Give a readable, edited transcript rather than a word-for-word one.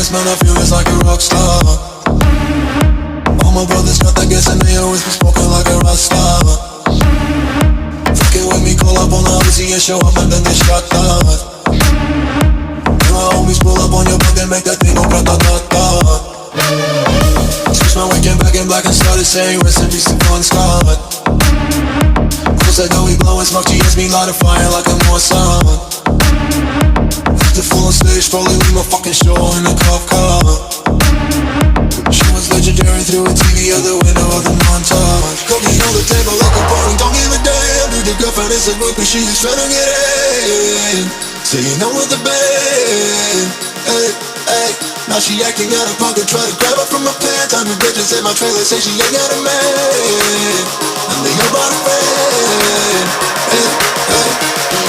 honest, man, I feel it's like a rock star. All my brothers got that gas and they always been smoking like a rock star. Fucking with me, call up on the Uzi and show up and then they shot that. And my homies pull up on your block and make that thing go grata-ta-ta. Switch my weekend back in black and started saying rest in peace to Bon Scott. Close that door, we blowin' smoke, GS me light a fire like a Mossad. The full on stage, probably leave my fucking show in a cop car. She was legendary through a TV out the window of the montage. Cocaine on the table like a party, don't give a damn. Dude, your girlfriend is a groupie, she just tryna get in. Saying I'm with the band, hey, hey. Now she acting out of pocket, try to grab her from my pants. I'm a bitches in my trailer, say she ain't got a man, and they all bought a friend, hey, hey.